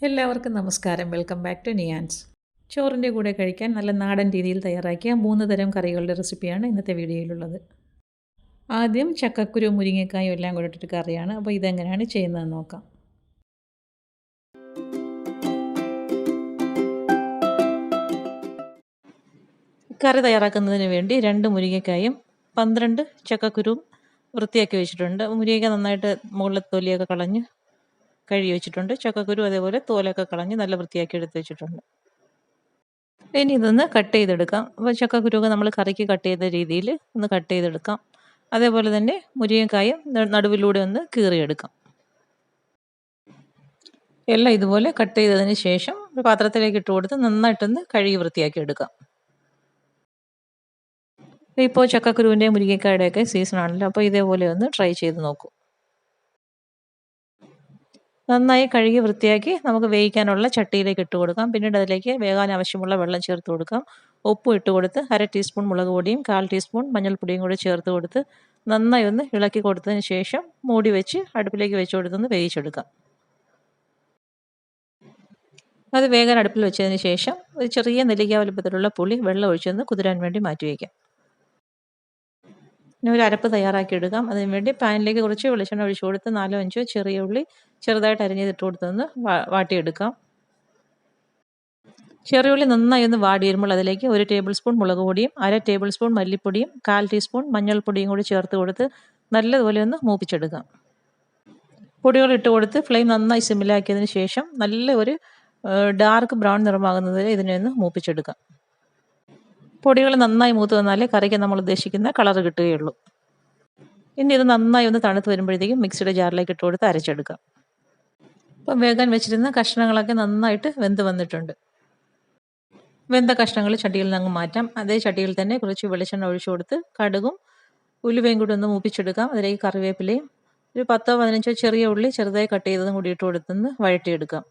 എല്ലാവർക്കും നമസ്കാരം. Welcome back to Niyan's. ചോറിൻ്റെ കൂടെ കഴിക്കാൻ നല്ല നാടൻ രീതിയിൽ തയ്യാറാക്കിയ 3 തരം കറികളുടെ റെസിപ്പിയാണ് ഇന്നത്തെ വീഡിയോയിലുള്ളത്. ആദ്യം ചക്കക്കുരു മുരിങ്ങക്കായും എല്ലാം കൂടെ ഇട്ടിട്ട് കറിയാണ്. അപ്പോൾ ഇതെങ്ങനെയാണ് ചെയ്യുന്നതെന്ന് നോക്കാം. കറി തയ്യാറാക്കുന്നതിന് വേണ്ടി 2 മുരിങ്ങക്കായും 12 ചക്കക്കുരുവും വൃത്തിയാക്കി വെച്ചിട്ടുണ്ട്. മുരിങ്ങക്ക നന്നായിട്ട് മുകളിലെ തൊലിയൊക്കെ കളഞ്ഞ് കഴുകി വെച്ചിട്ടുണ്ട്. ചക്കക്കുരു അതേപോലെ തോലൊക്കെ കളഞ്ഞ് നല്ല വൃത്തിയാക്കി എടുത്ത് വെച്ചിട്ടുണ്ട്. ഇനി ഇതൊന്ന് കട്ട് ചെയ്തെടുക്കാം. അപ്പോൾ ചക്കക്കുരുവൊക്കെ നമ്മൾ കറിക്ക് കട്ട് ചെയ്ത രീതിയിൽ ഒന്ന് കട്ട് ചെയ്തെടുക്കാം. അതേപോലെ തന്നെ മുരിങ്ങക്കായും നടുവിലൂടെ ഒന്ന് കീറിയെടുക്കാം. എല്ലാം ഇതുപോലെ കട്ട് ചെയ്തതിന് ശേഷം ഒരു പാത്രത്തിലേക്ക് ഇട്ട് കൊടുത്ത് നന്നായിട്ടൊന്ന് കഴുകി വൃത്തിയാക്കി എടുക്കാം. ഇപ്പോൾ ചക്കക്കുരുവിൻ്റെയും മുരിങ്ങക്കായുടെയൊക്കെ സീസണാണല്ലോ, അപ്പോൾ ഇതേപോലെ ഒന്ന് ട്രൈ ചെയ്ത് നോക്കൂ. നന്നായി കഴുകി വൃത്തിയാക്കി നമുക്ക് വേവിക്കാനുള്ള ചട്ടിയിലേക്ക് ഇട്ട് കൊടുക്കാം. പിന്നീട് അതിലേക്ക് വേകാൻ ആവശ്യമുള്ള വെള്ളം ചേർത്ത് കൊടുക്കാം. ഉപ്പും ഇട്ട് കൊടുത്ത് 1/2 ടീസ്പൂൺ മുളക് പൊടിയും 1/4 ടീസ്പൂൺ മഞ്ഞൾപ്പൊടിയും കൂടി ചേർത്ത് കൊടുത്ത് നന്നായി ഒന്ന് ഇളക്കി കൊടുത്തതിന് ശേഷം മൂടി വെച്ച് അടുപ്പിലേക്ക് വെച്ച് കൊടുത്തൊന്ന് വേവിച്ചെടുക്കാം. അത് വേഗം അടുപ്പിൽ വെച്ചതിന് ശേഷം ഒരു ചെറിയ നെല്ലിക്ക വലുപ്പത്തിലുള്ള പുളി വെള്ളം ഒഴിച്ചൊന്ന് കുതിരാൻ വേണ്ടി മാറ്റി വയ്ക്കാം. ഇനി ഒരു അരപ്പ് തയ്യാറാക്കി എടുക്കാം. അതിനുവേണ്ടി പാനിലേക്ക് കുറച്ച് വെളിച്ചെണ്ണ ഒഴിച്ചു കൊടുത്ത് 4-5 ചെറിയ ഉള്ളി ചെറുതായിട്ട് അരിഞ്ഞിട്ട് കൊടുത്തൊന്ന് വാട്ടിയെടുക്കാം. ചെറിയ ഉള്ളി നന്നായി ഒന്ന് വാടി വരുമ്പോൾ അതിലേക്ക് 1 ടേബിൾ സ്പൂൺ മുളക് പൊടിയും 1/2 ടേബിൾ സ്പൂൺ മല്ലിപ്പൊടിയും 1/4 ടീസ്പൂൺ മഞ്ഞൾപ്പൊടിയും കൂടി ചേർത്ത് കൊടുത്ത് നല്ലതുപോലെ ഒന്ന് മൂപ്പിച്ചെടുക്കാം. പൊടികൾ ഇട്ട് കൊടുത്ത് ഫ്ലെയിം നന്നായി സിമ്മിലാക്കിയതിന് ശേഷം നല്ല ഒരു ഡാർക്ക് ബ്രൗൺ നിറമാകുന്നത് വരെ ഇതിനെ ഒന്ന് മൂപ്പിച്ചെടുക്കാം. പൊടികൾ നന്നായി മൂത്ത് വന്നാലേ കറിക്ക് നമ്മൾ ഉദ്ദേശിക്കുന്ന കളർ കിട്ടുകയുള്ളൂ. ഇനി ഇത് നന്നായി ഒന്ന് തണുത്ത് വരുമ്പോഴത്തേക്കും മിക്സിയുടെ ജാറിലേക്ക് ഇട്ട് കൊടുത്ത് അരച്ചെടുക്കാം. ഇപ്പം വേഗം വെച്ചിരുന്ന കഷ്ണങ്ങളൊക്കെ നന്നായിട്ട് വെന്ത് വന്നിട്ടുണ്ട്. വെന്ത കഷ്ണങ്ങൾ ചട്ടിയിൽ നിന്ന് അങ്ങ് മാറ്റാം. അതേ ചട്ടിയിൽ തന്നെ കുറച്ച് വെളിച്ചെണ്ണ ഒഴിച്ചു കൊടുത്ത് കടുകും ഉലുവയും കൂടി ഒന്ന് മൂപ്പിച്ചെടുക്കാം. അതിലേക്ക് കറിവേപ്പിലയും ഒരു 10-15 ചെറിയ ഉള്ളി ചെറുതായി കട്ട് ചെയ്തതും കൂടി ഇട്ട് കൊടുത്തൊന്ന് വഴറ്റിയെടുക്കാം.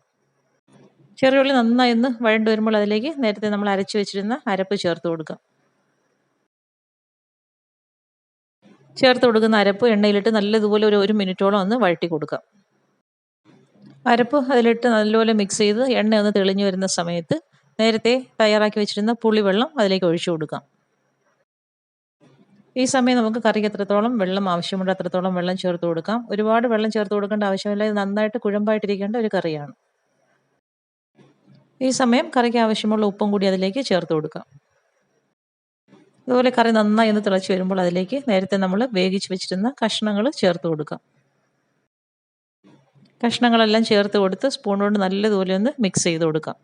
ചെറിയ ഉള്ളി നന്നായി ഒന്ന് വഴണ്ട് വരുമ്പോൾ അതിലേക്ക് നേരത്തെ നമ്മൾ അരച്ചു വെച്ചിരുന്ന അരപ്പ് ചേർത്ത് കൊടുക്കാം. ചേർത്ത് കൊടുക്കുന്ന അരപ്പ് എണ്ണയിലിട്ട് നല്ലതുപോലെ ഒരു 1 മിനിറ്റോളം ഒന്ന് വഴറ്റി കൊടുക്കാം. അരപ്പ് അതിലിട്ട് നല്ലപോലെ മിക്സ് ചെയ്ത് എണ്ണ ഒന്ന് തെളിഞ്ഞു വരുന്ന സമയത്ത് നേരത്തെ തയ്യാറാക്കി വെച്ചിരുന്ന പുളിവെള്ളം അതിലേക്ക് ഒഴിച്ചു കൊടുക്കാം. ഈ സമയം നമുക്ക് കറിക്ക് എത്രത്തോളം വെള്ളം ആവശ്യമുണ്ട് അത്രത്തോളം വെള്ളം ചേർത്ത് കൊടുക്കാം. ഒരുപാട് വെള്ളം ചേർത്ത് കൊടുക്കേണ്ട ആവശ്യമില്ല. ഇത് നന്നായിട്ട് കുഴമ്പായിട്ടിരിക്കേണ്ട ഒരു കറിയാണ്. ഈ സമയം കറിക്ക് ആവശ്യമുള്ള ഉപ്പും കൂടി അതിലേക്ക് ചേർത്ത് കൊടുക്കാം. അതുപോലെ കറി നന്നായി ഒന്ന് തിളച്ച് വരുമ്പോൾ അതിലേക്ക് നേരത്തെ നമ്മൾ വേവിച്ച് വെച്ചിരുന്ന കഷ്ണങ്ങൾ ചേർത്ത് കൊടുക്കാം. കഷ്ണങ്ങളെല്ലാം ചേർത്ത് കൊടുത്ത് സ്പൂൺ കൊണ്ട് നല്ലതുപോലെ ഒന്ന് മിക്സ് ചെയ്ത് കൊടുക്കാം.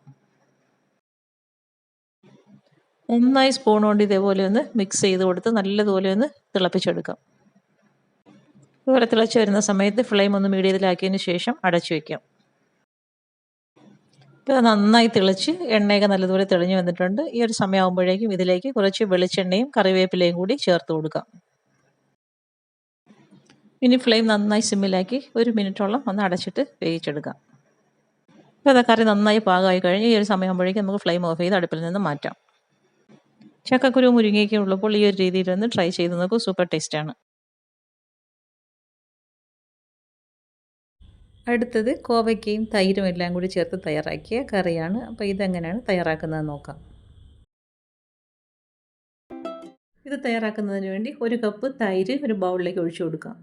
നന്നായി സ്പൂൺ കൊണ്ട് ഇതേപോലെ ഒന്ന് മിക്സ് ചെയ്ത് കൊടുത്ത് നല്ലതുപോലെ ഒന്ന് തിളപ്പിച്ചെടുക്കാം. ഇതുപോലെ തിളച്ച് വരുന്ന സമയത്ത് ഫ്ലെയിം ഒന്ന് മീഡിയത്തിലാക്കിയതിന് ശേഷം അടച്ചു വയ്ക്കാം. ഇപ്പോൾ നന്നായി തിളച്ച് എണ്ണയൊക്കെ നല്ലതുപോലെ തെളിഞ്ഞു വന്നിട്ടുണ്ട്. ഈ ഒരു സമയമാകുമ്പോഴേക്കും ഇതിലേക്ക് കുറച്ച് വെളിച്ചെണ്ണയും കറിവേപ്പിലയും കൂടി ചേർത്ത് കൊടുക്കാം. ഇനി ഫ്ലെയിം നന്നായി സിമ്മിലാക്കി 1 മിനിറ്റോളം ഒന്ന് അടച്ചിട്ട് വേവിച്ചെടുക്കാം. ഇപ്പോൾ അത് കറി നന്നായി പാകമായി കഴിഞ്ഞ് ഈ ഒരു സമയമാകുമ്പോഴേക്കും നമുക്ക് ഫ്ലെയിം ഓഫ് ചെയ്ത് അടുപ്പിൽ നിന്ന് മാറ്റാം. ചക്കക്കുരു മുരിങ്ങയ്ക്ക ഉള്ളപ്പോൾ ഈ ഒരു രീതിയിലൊന്ന് ട്രൈ ചെയ്ത് നോക്കൂ. സൂപ്പർ ടേസ്റ്റാണ്. അടുത്തത് കോവയ്ക്കയും തൈരും എല്ലാം കൂടി ചേർത്ത് തയ്യാറാക്കിയ കറിയാണ്. അപ്പോൾ ഇതെങ്ങനെയാണ് തയ്യാറാക്കുന്നത് നോക്കാം. ഇത് തയ്യാറാക്കുന്നതിന് വേണ്ടി 1 കപ്പ് തൈര് ഒരു ബൗളിലേക്ക് ഒഴിച്ചു കൊടുക്കാം.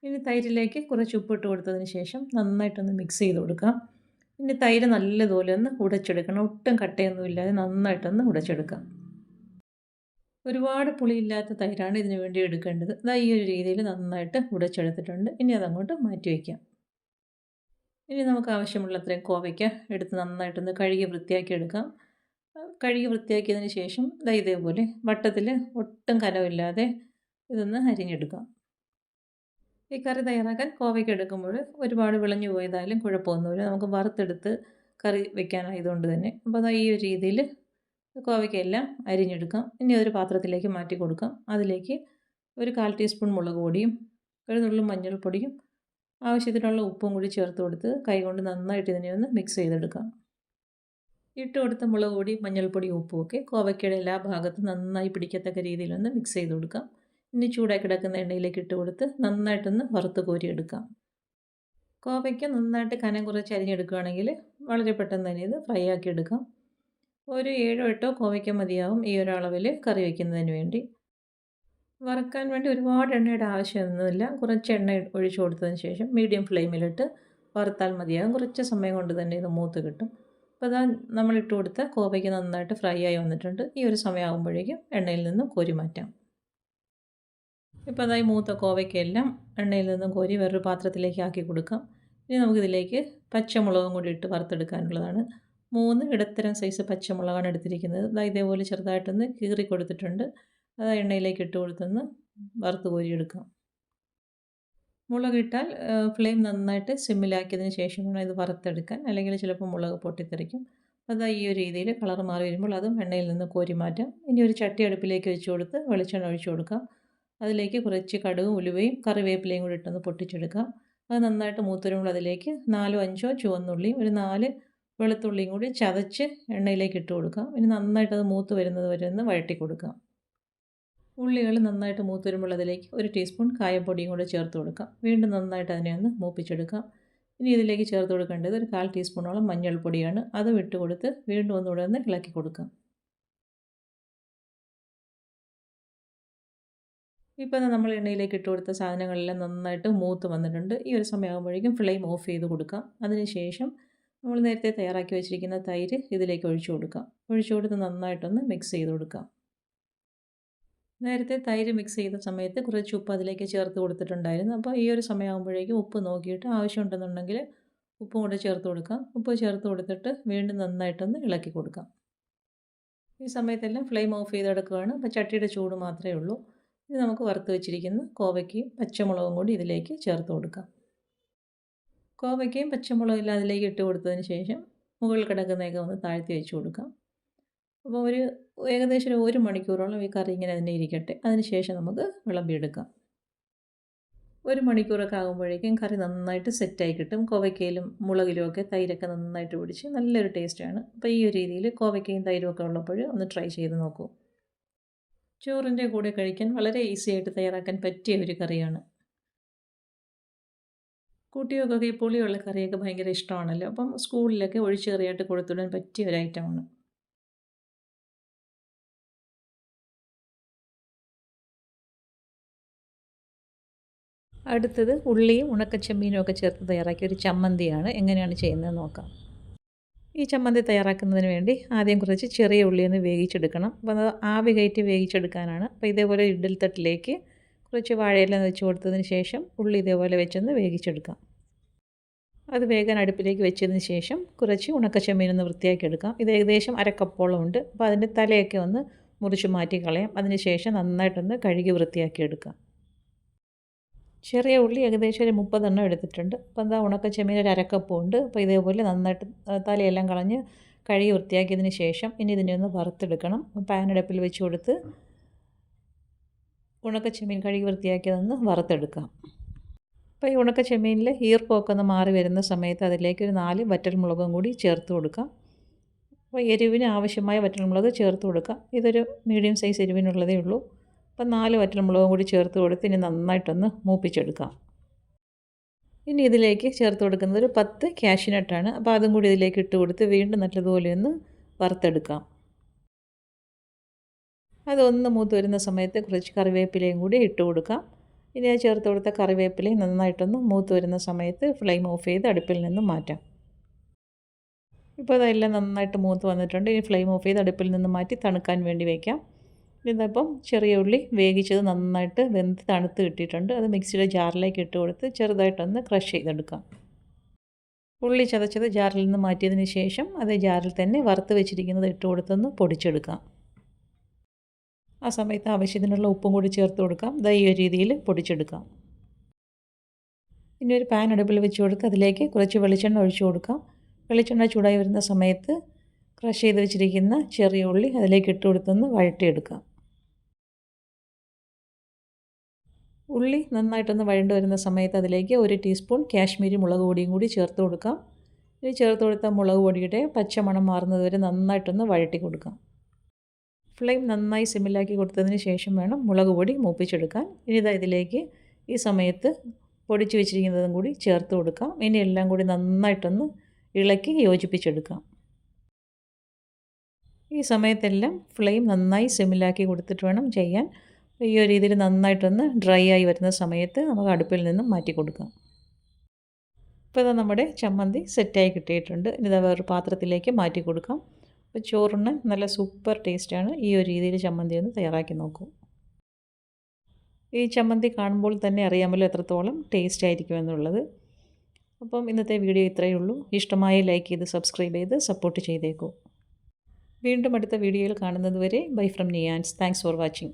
ഇനി തൈരിലേക്ക് കുറച്ച് ഉപ്പിട്ട് കൊടുത്തതിന് ശേഷം നന്നായിട്ടൊന്ന് മിക്സ് ചെയ്ത് കൊടുക്കാം. ഇനി തൈര് നല്ലതുപോലെ ഒന്ന് ഉടച്ചെടുക്കണം. ഒട്ടും കട്ടയൊന്നും ഇല്ലാതെ നന്നായിട്ടൊന്ന് ഉടച്ചെടുക്കാം. ഒരുപാട് പുളിയില്ലാത്ത തൈരാണ് ഇതിനു വേണ്ടി എടുക്കേണ്ടത്. ഈ ഒരു രീതിയിൽ നന്നായിട്ട് ഉടച്ചെടുത്തിട്ടുണ്ട്. ഇനി അതങ്ങോട്ട് മാറ്റി വയ്ക്കാം. ഇനി നമുക്ക് ആവശ്യമുള്ളത്രയും കോവയ്ക്ക എടുത്ത് നന്നായിട്ടൊന്ന് കഴുകി വൃത്തിയാക്കി എടുക്കാം. കഴുകി വൃത്തിയാക്കിയതിന് ശേഷം ഇതേപോലെ വട്ടത്തിൽ ഒട്ടും കനമില്ലാതെ ഇതൊന്ന് അരിഞ്ഞെടുക്കാം. ഈ കറി തയ്യാറാക്കാൻ കോവയ്ക്ക എടുക്കുമ്പോൾ ഒരുപാട് വിളഞ്ഞു പോയതായാലും കുഴപ്പമൊന്നുമില്ല. നമുക്ക് വറുത്തെടുത്ത് കറി വെക്കാനായതുകൊണ്ട് തന്നെ. അപ്പോൾ ഈ ഒരു രീതിയിൽ കോവയ്ക്കയെല്ലാം അരിഞ്ഞെടുക്കാം. ഇനി അതൊരു പാത്രത്തിലേക്ക് മാറ്റി കൊടുക്കാം. അതിലേക്ക് ഒരു 1/4 ടീസ്പൂൺ മുളക് പൊടിയും ഒരു നുള്ളു മഞ്ഞൾപ്പൊടിയും ആവശ്യത്തിനുള്ള ഉപ്പും കൂടി ചേർത്ത് കൊടുത്ത് കൈകൊണ്ട് നന്നായിട്ട് ഇതിനെ ഒന്ന് മിക്സ് ചെയ്തെടുക്കാം. ഇട്ട് കൊടുത്ത മുളക് പൊടി മഞ്ഞൾപ്പൊടി ഉപ്പും ഒക്കെ കോവയ്ക്കയുടെ എല്ലാ ഭാഗത്തും നന്നായി പിടിക്കത്തക്ക രീതിയിലൊന്ന് മിക്സ് ചെയ്ത് കൊടുക്കാം. ഇനി ചൂടാക്കി കിടക്കുന്ന എണ്ണയിലേക്ക് ഇട്ട് കൊടുത്ത് നന്നായിട്ടൊന്ന് വറുത്ത് കോരിയെടുക്കാം. കോവയ്ക്ക നന്നായിട്ട് കനം കുറച്ച് അരിഞ്ഞെടുക്കുകയാണെങ്കിൽ വളരെ പെട്ടെന്ന് തന്നെ ഇത് ഫ്രൈ ആക്കി എടുക്കാം. ഒരു 7 8 കോവയ്ക്ക മതിയാവും ഈ ഒരു അളവിൽ കറി വയ്ക്കുന്നതിന് വേണ്ടി. വറുക്കാൻ വേണ്ടി ഒരുപാട് എണ്ണയുടെ ആവശ്യമൊന്നുമില്ല. കുറച്ച് എണ്ണ ഒഴിച്ച് കൊടുത്തതിന് ശേഷം മീഡിയം ഫ്ലെയിമിലിട്ട് വറുത്താൽ മതിയാകും. കുറച്ച് സമയം കൊണ്ട് തന്നെ ഇത് മൂത്ത് കിട്ടും. അപ്പോൾ അതാ നമ്മളിട്ട് കൊടുത്ത കോവയ്ക്ക നന്നായിട്ട് ഫ്രൈ ആയി വന്നിട്ടുണ്ട്. ഈ ഒരു സമയമാകുമ്പോഴേക്കും എണ്ണയിൽ നിന്നും കോരി മാറ്റാം. ഇപ്പോൾ അതായി മൂത്ത കോവയ്ക്കെല്ലാം എണ്ണയിൽ നിന്നും കോരി വേറൊരു പാത്രത്തിലേക്ക് ആക്കി കൊടുക്കാം. ഇനി നമുക്കിതിലേക്ക് പച്ചമുളകും കൂടി ഇട്ട് വറുത്തെടുക്കാനുള്ളതാണ്. 3 ഇടത്തരം സൈസ് പച്ചമുളകാണ് എടുത്തിരിക്കുന്നത്. ഇതേപോലെ ചെറുതായിട്ടൊന്ന് കീറി കൊടുത്തിട്ടുണ്ട്. അത് എണ്ണയിലേക്ക് ഇട്ട് കൊടുത്തൊന്ന് വറുത്ത് കോരിയെടുക്കാം. മുളകിട്ടാൽ ഫ്ലെയിം നന്നായിട്ട് സിമ്മിലാക്കിയതിന് ശേഷം വേണം ഇത് വറുത്തെടുക്കാൻ, അല്ലെങ്കിൽ ചിലപ്പോൾ മുളക് പൊട്ടിത്തെറിക്കും. അതാ ഈ ഒരു രീതിയിൽ കളർ മാറി വരുമ്പോൾ അതും എണ്ണയിൽ നിന്ന് കോരി മാറ്റാം. ഇനി ഒരു ചട്ടി അടുപ്പിലേക്ക് വെച്ച് കൊടുത്ത് വെളിച്ചെണ്ണ ഒഴിച്ച് കൊടുക്കാം. അതിലേക്ക് കുറച്ച് കടുകും ഉലുവയും കറിവേപ്പിലയും കൂടി ഇട്ടൊന്ന് പൊട്ടിച്ചെടുക്കാം. അത് നന്നായിട്ട് മൂത്ത് വരുമ്പോൾ അതിലേക്ക് 4 5 ചുവന്നുള്ളിയും ഒരു 4 വെളുത്തുള്ളിയും കൂടി ചതച്ച് എണ്ണയിലേക്ക് ഇട്ട് കൊടുക്കാം. ഇനി നന്നായിട്ട് അത് മൂത്ത് വരുന്നത് വരെ ഒന്ന് വഴറ്റി കൊടുക്കാം. ഉള്ളികൾ നന്നായിട്ട് മൂത്ത് വരുമ്പോൾ അതിലേക്ക് 1 ടീസ്പൂൺ കായപ്പൊടിയും കൂടി ചേർത്ത് കൊടുക്കാം. വീണ്ടും നന്നായിട്ട് അതിനെ ഒന്ന് മൂപ്പിച്ചെടുക്കാം. ഇനി ഇതിലേക്ക് ചേർത്ത് കൊടുക്കേണ്ടത് ഒരു 1/4 ടീസ്പൂണോളം മഞ്ഞൾപ്പൊടിയാണ്. അതും ഇട്ട് കൊടുത്ത് വീണ്ടും ഒന്നുകൂടെ ഒന്ന് ഇളക്കി കൊടുക്കാം. ഇപ്പോൾ നമ്മൾ എണ്ണയിലേക്ക് ഇട്ട് കൊടുത്ത സാധനങ്ങളെല്ലാം നന്നായിട്ട് മൂത്ത് വന്നിട്ടുണ്ട്. ഈ ഒരു സമയമാകുമ്പോഴേക്കും ഫ്ലെയിം ഓഫ് ചെയ്ത് കൊടുക്കാം. അതിനുശേഷം നമ്മൾ നേരത്തെ തയ്യാറാക്കി വെച്ചിരിക്കുന്ന തൈര് ഇതിലേക്ക് ഒഴിച്ചു കൊടുക്കാം. ഒഴിച്ചു കൊടുത്ത് നന്നായിട്ടൊന്ന് മിക്സ് ചെയ്ത് കൊടുക്കാം. നേരത്തെ തൈര് മിക്സ് ചെയ്ത സമയത്ത് കുറച്ച് ഉപ്പ് അതിലേക്ക് ചേർത്ത് കൊടുത്തിട്ടുണ്ടായിരുന്നു. അപ്പോൾ ഈ ഒരു സമയമാകുമ്പോഴേക്കും ഉപ്പ് നോക്കിയിട്ട് ആവശ്യമുണ്ടെന്നുണ്ടെങ്കിൽ ഉപ്പും കൂടെ ചേർത്ത് കൊടുക്കാം. ഉപ്പ് ചേർത്ത് കൊടുത്തിട്ട് വീണ്ടും നന്നായിട്ടൊന്ന് ഇളക്കി കൊടുക്കാം. ഈ സമയത്തെല്ലാം ഫ്ലെയിം ഓഫ് ചെയ്തെടുക്കുകയാണ്. അപ്പോൾ ചട്ടിയുടെ ചൂട് മാത്രമേ ഉള്ളൂ. ഇനി നമുക്ക് വറുത്ത് വെച്ചിരിക്കുന്ന കോവയ്ക്കയും പച്ചമുളകും കൂടി ഇതിലേക്ക് ചേർത്ത് കൊടുക്കാം. കോവയ്ക്കയും പച്ചമുളകും എല്ലാം അതിലേക്ക് ഇട്ട് കൊടുത്തതിന് ശേഷം മുകളിൽ കിടക്കുന്നതൊക്കെ ഒന്ന് താഴ്ത്തി വെച്ച് കൊടുക്കാം. അപ്പോൾ ഏകദേശം 1 മണിക്കൂറോളം ഈ കറി ഇങ്ങനെ തന്നെ ഇരിക്കട്ടെ. അതിന് ശേഷം നമുക്ക് വിളമ്പിയെടുക്കാം. 1 മണിക്കൂറൊക്കെ ആകുമ്പോഴേക്കും കറി നന്നായിട്ട് സെറ്റായി കിട്ടും. കോവയ്ക്കയിലും മുളകിലും ഒക്കെ തൈരൊക്കെ നന്നായിട്ട് പിടിച്ച് നല്ലൊരു ടേസ്റ്റാണ്. അപ്പോൾ ഈ ഒരു രീതിയിൽ കോവയ്ക്കയും തൈരും ഒക്കെ ഉള്ളപ്പോൾ ഒന്ന് ട്രൈ ചെയ്ത് നോക്കൂ. ചോറിൻ്റെ കൂടെ കഴിക്കാൻ വളരെ ഈസി ആയിട്ട് തയ്യാറാക്കാൻ പറ്റിയ ഒരു കറിയാണ്. കുട്ടികൾക്കൊക്കെ ഈ പുളിയുള്ള കറിയൊക്കെ ഭയങ്കര ഇഷ്ടമാണല്ലോ. അപ്പം സ്കൂളിലൊക്കെ ഒഴിച്ച് കറിയായിട്ട് കൊടുത്തുവിടാൻ പറ്റിയ ഒരു ഐറ്റമാണ്. അടുത്തത് ഉള്ളിയും ഉണക്കച്ചെമ്മീനും ഒക്കെ ചേർത്ത് തയ്യാറാക്കിയ ഒരു ചമ്മന്തിയാണ്. എങ്ങനെയാണ് ചെയ്യുന്നത് നോക്കാം. ഈ ചമ്മന്തി തയ്യാറാക്കുന്നതിന് വേണ്ടി ആദ്യം കുറച്ച് ചെറിയ ഉള്ളി ഒന്ന് വേവിച്ചെടുക്കണം. അപ്പോൾ അത് ആവി കയറ്റി വേവിച്ചെടുക്കാനാണ്. അപ്പോൾ ഇതേപോലെ ഇഡ്ഡലിത്തട്ടിലേക്ക് കുറച്ച് വാഴയില വെച്ച് കൊടുത്തതിന് ശേഷം ഉള്ളി ഇതേപോലെ വെച്ചൊന്ന് വേവിച്ചെടുക്കാം. അത് വേഗം അടുപ്പിലേക്ക് വെച്ചതിന് ശേഷം കുറച്ച് ഉണക്കച്ചെമ്മീനൊന്ന് വൃത്തിയാക്കി എടുക്കാം. ഇത് ഏകദേശം 1/2 കപ്പോളം ഉണ്ട്. അപ്പോൾ അതിൻ്റെ തലയൊക്കെ ഒന്ന് മുറിച്ച് മാറ്റി കളയാം. അതിന് ശേഷം നന്നായിട്ടൊന്ന് കഴുകി വൃത്തിയാക്കി എടുക്കാം. ചെറിയ ഉള്ളി ഏകദേശം ഒരു 30 എണ്ണം എടുത്തിട്ടുണ്ട്. അപ്പോൾ എന്താ ഉണക്കച്ചെമ്മീൻ ഒരു 1/2 കപ്പും ഉണ്ട്. അപ്പോൾ ഇതേപോലെ നന്നായിട്ട് തലയെല്ലാം കളഞ്ഞ് കഴുകി വൃത്തിയാക്കിയതിന് ശേഷം ഇനി ഇതിനെ ഒന്ന് വറുത്തെടുക്കണം. പാൻ അടുപ്പിൽ വെച്ച് കൊടുത്ത് ഉണക്കച്ചെമ്മീൻ കഴുകി വൃത്തിയാക്കിയതൊന്ന് വറുത്തെടുക്കാം. അപ്പോൾ ഈ ഉണക്കച്ചെമ്മീനിൽ ഈർപ്പമൊക്കെ ഒന്ന് മാറി വരുന്ന സമയത്ത് അതിലേക്ക് ഒരു 4 വറ്റൽമുളകും കൂടി ചേർത്ത് കൊടുക്കാം. അപ്പോൾ എരിവിന് ആവശ്യമായ വറ്റൽമുളക് ചേർത്ത് കൊടുക്കാം. ഇതൊരു മീഡിയം സൈസ് എരിവിനുള്ളതേ ഉള്ളൂ. അപ്പം 4 വറ്റൽമുളകും കൂടി ചേർത്ത് കൊടുത്ത് ഇനി നന്നായിട്ടൊന്ന് മൂപ്പിച്ചെടുക്കാം. ഇനി ഇതിലേക്ക് ചേർത്ത് കൊടുക്കുന്നത് ഒരു 10 കാഷ്യൂനട്ടാണ്. അപ്പോൾ അതും കൂടി ഇതിലേക്ക് ഇട്ട് കൊടുത്ത് വീണ്ടും നല്ലതുപോലെ ഒന്ന് വറുത്തെടുക്കാം. അതൊന്ന് മൂത്ത് വരുന്ന സമയത്ത് കുറച്ച് കറിവേപ്പിലയും കൂടി ഇട്ട് കൊടുക്കാം. ഇനി അത് ചേർത്ത് കൊടുത്ത കറിവേപ്പിലയും നന്നായിട്ടൊന്ന് മൂത്ത് വരുന്ന സമയത്ത് ഫ്ലെയിം ഓഫ് ചെയ്ത് അടുപ്പിൽ നിന്ന് മാറ്റാം. ഇപ്പോൾ അതെല്ലാം നന്നായിട്ട് മൂത്ത് വന്നിട്ടുണ്ട്. ഇനി ഫ്ലെയിം ഓഫ് ചെയ്ത് അടുപ്പിൽ നിന്ന് മാറ്റി തണുക്കാൻ വേണ്ടി വയ്ക്കാം. ഇതപ്പം ചെറിയ ഉള്ളി വേവിച്ചത് നന്നായിട്ട് വെന്ത് തണുത്ത് കിട്ടിയിട്ടുണ്ട്. അത് മിക്സിയുടെ ജാറിലേക്ക് ഇട്ട് കൊടുത്ത് ചെറുതായിട്ടൊന്ന് ക്രഷ് ചെയ്തെടുക്കാം. ഉള്ളി ചതച്ചത് ജാറിൽ നിന്ന് മാറ്റിയതിന് ശേഷം അതേ ജാറിൽ തന്നെ വറുത്ത് വെച്ചിരിക്കുന്നത് ഇട്ട് കൊടുത്തൊന്ന് പൊടിച്ചെടുക്കാം. ആ സമയത്ത് ആവശ്യത്തിനുള്ള ഉപ്പും കൂടി ചേർത്ത് കൊടുക്കാം. ഈ ഒരു രീതിയിൽ പൊടിച്ചെടുക്കാം. ഇനി ഒരു പാൻ അടുപ്പിൽ വെച്ച് കൊടുത്ത് അതിലേക്ക് കുറച്ച് വെളിച്ചെണ്ണ ഒഴിച്ചു കൊടുക്കാം. വെളിച്ചെണ്ണ ചൂടായി വരുന്ന സമയത്ത് ക്രഷ് ചെയ്ത് വെച്ചിരിക്കുന്ന ചെറിയ ഉള്ളി അതിലേക്ക് ഇട്ട് കൊടുത്തൊന്ന് വഴറ്റിയെടുക്കാം. ഉള്ളി നന്നായിട്ടൊന്ന് വഴണ്ട് വരുന്ന സമയത്ത് അതിലേക്ക് 1 ടീസ്പൂൺ കാശ്മീരി മുളക് പൊടിയും കൂടി ചേർത്ത് കൊടുക്കാം. ഇനി ചേർത്ത് കൊടുത്ത മുളക് പൊടിയുടെ പച്ചമണം മാറുന്നത് വരെ നന്നായിട്ടൊന്ന് വഴറ്റി കൊടുക്കാം. ഫ്ലെയിം നന്നായി സിമ്മിലാക്കി കൊടുത്തതിന് ശേഷം വേണം മുളക് പൊടി മൂപ്പിച്ചെടുക്കാൻ. ഇനി ഇതിലേക്ക് ഈ സമയത്ത് പൊടിച്ച് വെച്ചിരിക്കുന്നതും കൂടി ചേർത്ത് കൊടുക്കാം. ഇനി എല്ലാം കൂടി നന്നായിട്ടൊന്ന് ഇളക്കി യോജിപ്പിച്ചെടുക്കാം. ഈ സമയത്തെല്ലാം ഫ്ലെയിം നന്നായി സിമ്മിലാക്കി കൊടുത്തിട്ട് വേണം ചെയ്യാൻ. ഈ ഒരു രീതിയിൽ നന്നായിട്ടൊന്ന് ഡ്രൈ ആയി വരുന്ന സമയത്ത് നമുക്ക് അടുപ്പിൽ നിന്നും മാറ്റി കൊടുക്കാം. ഇപ്പോൾ ഇതാ നമ്മുടെ ചമ്മന്തി സെറ്റായി കിട്ടിയിട്ടുണ്ട്. ഇനി ഇതാ വേറൊരു പാത്രത്തിലേക്ക് മാറ്റി കൊടുക്കാം. അപ്പോൾ ചോറിന് നല്ല സൂപ്പർ ടേസ്റ്റാണ്. ഈ ഒരു രീതിയിൽ ചമ്മന്തി ഒന്ന് തയ്യാറാക്കി നോക്കൂ. ഈ ചമ്മന്തി കാണുമ്പോൾ തന്നെ അറിയാമല്ലോ എത്രത്തോളം ടേസ്റ്റ് ആയിരിക്കുമെന്നുള്ളത്. അപ്പം ഇന്നത്തെ വീഡിയോ ഇത്രയേ ഉള്ളൂ. ഇഷ്ടമായി ലൈക്ക് ചെയ്ത് സബ്സ്ക്രൈബ് ചെയ്ത് സപ്പോർട്ട് ചെയ്തേക്കൂ. വീണ്ടും അടുത്ത വീഡിയോയിൽ കാണുന്നത് വരെ bye from Niyan's. Thanks for watching.